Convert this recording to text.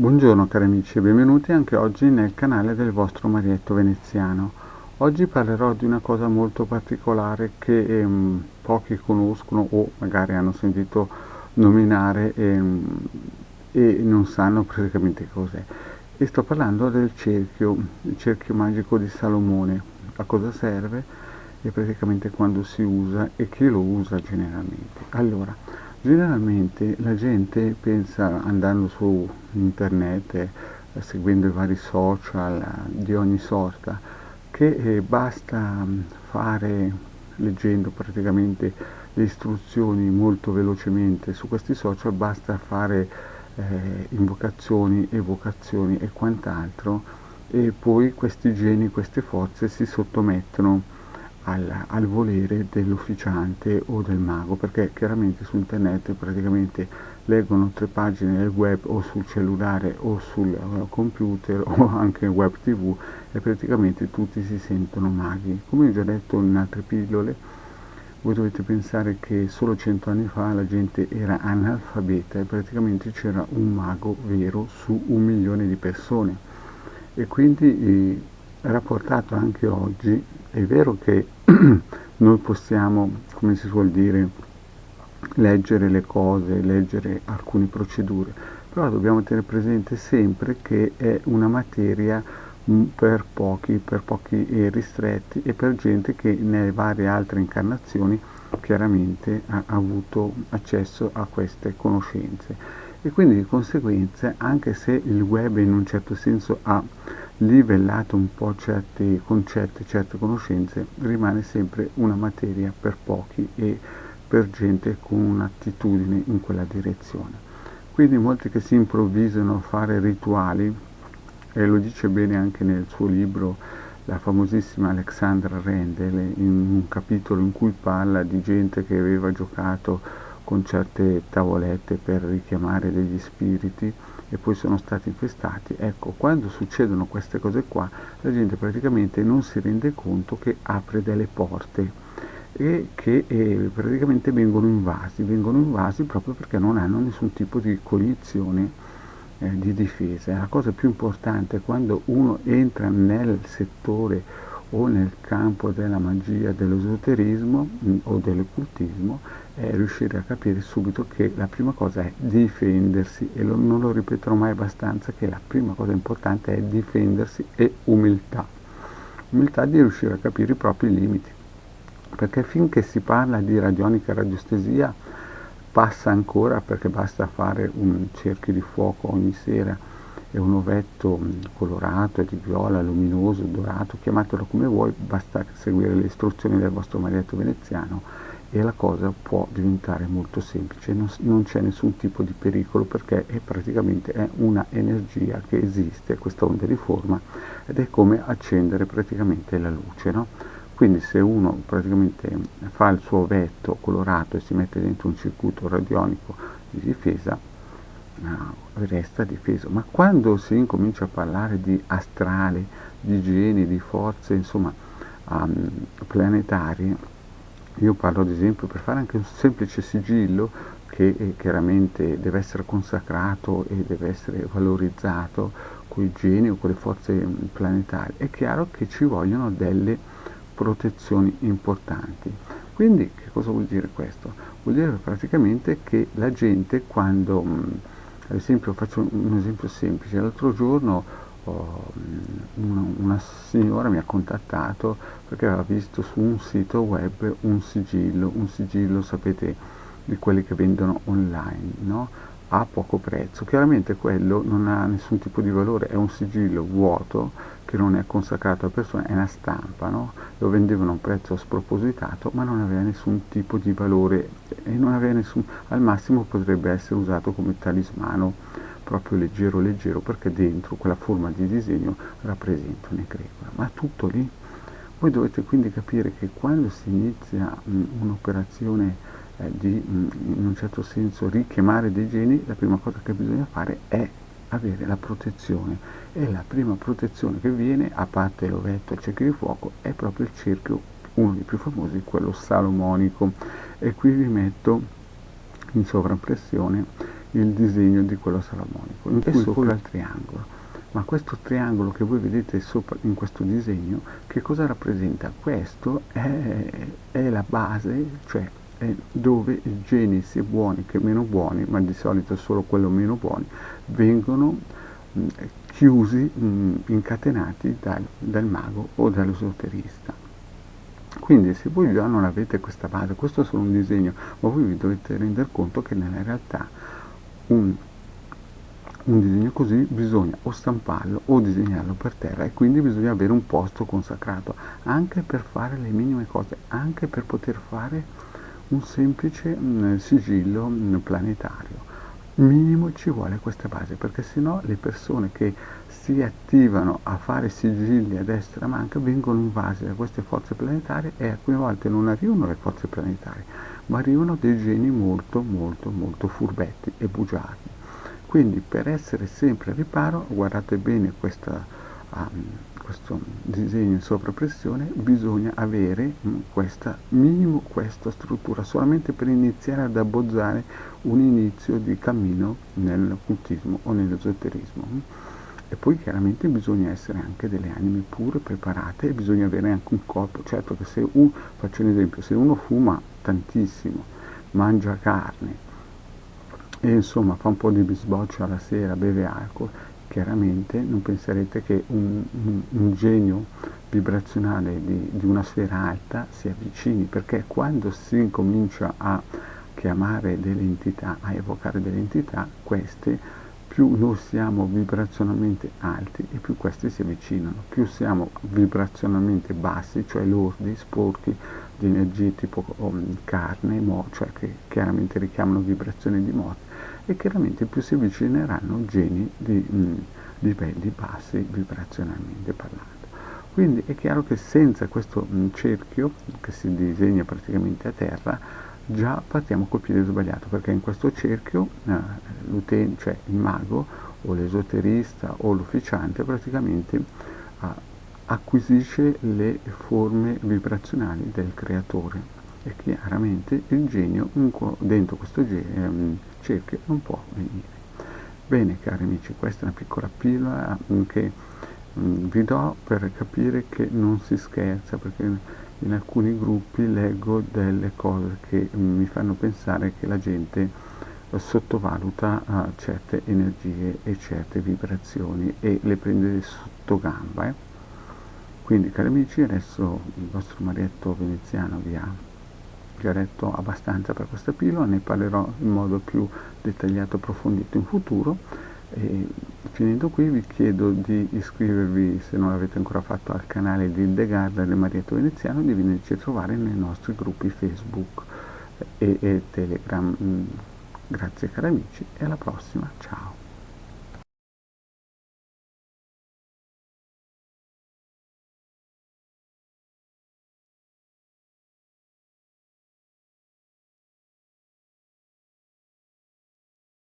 Buongiorno cari amici e benvenuti anche oggi nel canale del vostro Marietto Veneziano. Oggi parlerò di una cosa molto particolare che pochi conoscono o magari hanno sentito nominare e non sanno praticamente cos'è. E sto parlando del cerchio, il cerchio magico di Salomone. A cosa serve e praticamente quando si usa e chi lo usa generalmente. Allora, generalmente la gente pensa andando su internet, seguendo i vari social di ogni sorta, che basta fare, leggendo praticamente le istruzioni molto velocemente su questi social, basta fare invocazioni, evocazioni e quant'altro e poi questi geni, queste forze si sottomettono al volere dell'ufficiante o del mago, perché chiaramente su internet praticamente leggono 3 pagine del web o sul cellulare o sul computer o anche web tv e praticamente tutti si sentono maghi. Come ho già detto in altre pillole, voi dovete pensare che solo 100 anni fa la gente era analfabeta e praticamente c'era un mago vero su 1 milione di persone e quindi rapportato anche oggi è vero che noi possiamo, come si suol dire, leggere le cose, leggere alcune procedure, però dobbiamo tenere presente sempre che è una materia per pochi ristretti e per gente che nelle varie altre incarnazioni chiaramente ha avuto accesso a queste conoscenze e quindi di conseguenza anche se il web in un certo senso ha livellato un po' certi concetti, certe conoscenze, rimane sempre una materia per pochi e per gente con un'attitudine in quella direzione. Quindi molti che si improvvisano a fare rituali, e lo dice bene anche nel suo libro la famosissima Alexandra Rendel, in un capitolo in cui parla di gente che aveva giocato con certe tavolette per richiamare degli spiriti e poi sono stati infestati. Ecco, quando succedono queste cose qua, la gente praticamente non si rende conto che apre delle porte e che praticamente vengono invasi proprio perché non hanno nessun tipo di cognizione di difesa. La cosa più importante è quando uno entra nel settore o nel campo della magia, dell'esoterismo o dell'occultismo, è riuscire a capire subito che la prima cosa è difendersi e non lo ripeterò mai abbastanza che la prima cosa importante è difendersi e umiltà. Umiltà di riuscire a capire i propri limiti, perché finché si parla di radionica e radiostesia passa ancora perché basta fare un cerchio di fuoco ogni sera e un ovetto colorato e di viola, luminoso, dorato, chiamatelo come vuoi, basta seguire le istruzioni del vostro Marietto Veneziano e la cosa può diventare molto semplice, non c'è nessun tipo di pericolo perché praticamente è una energia che esiste, questa onda di forma, ed è come accendere praticamente la luce, no? Quindi se uno praticamente fa il suo ovetto colorato e si mette dentro un circuito radionico di difesa, resta difeso. Ma quando si incomincia a parlare di astrale, di geni, di forze, insomma, planetarie, io parlo ad esempio per fare anche un semplice sigillo che chiaramente deve essere consacrato e deve essere valorizzato con i geni o con le forze planetarie, è chiaro che ci vogliono delle protezioni importanti. Quindi che cosa vuol dire questo? Vuol dire praticamente che la gente quando, ad esempio faccio un esempio semplice, l'altro giorno una signora mi ha contattato perché aveva visto su un sito web un sigillo sapete di quelli che vendono online, no? A poco prezzo. Chiaramente quello non ha nessun tipo di valore, è un sigillo vuoto che non è consacrato a persone, è una stampa, no? Lo vendevano a un prezzo spropositato, ma non aveva nessun tipo di valore e non aveva nessun, al massimo potrebbe essere usato come talismano proprio leggero perché dentro quella forma di disegno rappresenta un'egregola, ma tutto lì. Voi dovete quindi capire che quando si inizia un'operazione di in un certo senso richiamare dei geni, la prima cosa che bisogna fare è avere la protezione e la prima protezione che viene, a parte l'ovetto e il cerchio di fuoco, è proprio il cerchio, uno dei più famosi, quello salomonico. E qui vi metto in sovraimpressione il disegno di quello salamonico, in cui sopra il triangolo. Ma questo triangolo che voi vedete sopra in questo disegno, che cosa rappresenta? Questo è la base, cioè è dove i geni sia buoni che meno buoni, ma di solito solo quello meno buoni, vengono chiusi, incatenati dal mago o dall'esoterista. Quindi se voi già non avete questa base, questo è solo un disegno, ma voi vi dovete rendere conto che nella realtà un disegno così bisogna o stamparlo o disegnarlo per terra, e quindi bisogna avere un posto consacrato anche per fare le minime cose, anche per poter fare un semplice sigillo planetario. Minimo ci vuole questa base, perché sennò le persone che si attivano a fare sigilli a destra e a manca vengono invase da queste forze planetarie, e alcune volte non arrivano le forze planetarie, ma arrivano dei geni molto molto molto furbetti e bugiardi. Quindi per essere sempre al riparo, guardate bene questo disegno in sovrappressione, bisogna avere minimo questa struttura, solamente per iniziare ad abbozzare un inizio di cammino nell'occultismo o nell'esoterismo. E poi chiaramente bisogna essere anche delle anime pure, preparate, e bisogna avere anche un corpo. Certo che faccio un esempio, se uno fuma tantissimo, mangia carne, e insomma fa un po' di bisboccio alla sera, beve alcol, chiaramente non penserete che un genio vibrazionale di una sfera alta si avvicini, perché quando si incomincia a chiamare delle entità, a evocare delle entità, queste, più noi siamo vibrazionalmente alti e più queste si avvicinano. Più siamo vibrazionalmente bassi, cioè lordi, sporchi, di energie tipo carne, cioè che chiaramente richiamano vibrazioni di morte, e chiaramente più si avvicineranno geni di livelli bassi vibrazionalmente parlando. Quindi è chiaro che senza questo cerchio che si disegna praticamente a terra, già partiamo col piede sbagliato, perché in questo cerchio l'utente, cioè il mago o l'esoterista o l'ufficiante, praticamente acquisisce le forme vibrazionali del creatore, e chiaramente il genio dentro questo cerchio non può venire. Bene cari amici, questa è una piccola pillola che vi do per capire che non si scherza, perché in alcuni gruppi leggo delle cose che mi fanno pensare che la gente sottovaluta certe energie e certe vibrazioni e le prende sotto gamba. Quindi cari amici, adesso il vostro Marietto Veneziano vi ha detto abbastanza per questa pillola, ne parlerò in modo più dettagliato e approfondito in futuro. E finendo qui vi chiedo di iscrivervi, se non l'avete ancora fatto, al canale di Hildegarda del Marietto Veneziano, di venirci a trovare nei nostri gruppi Facebook e Telegram. Grazie cari amici, e alla prossima, ciao!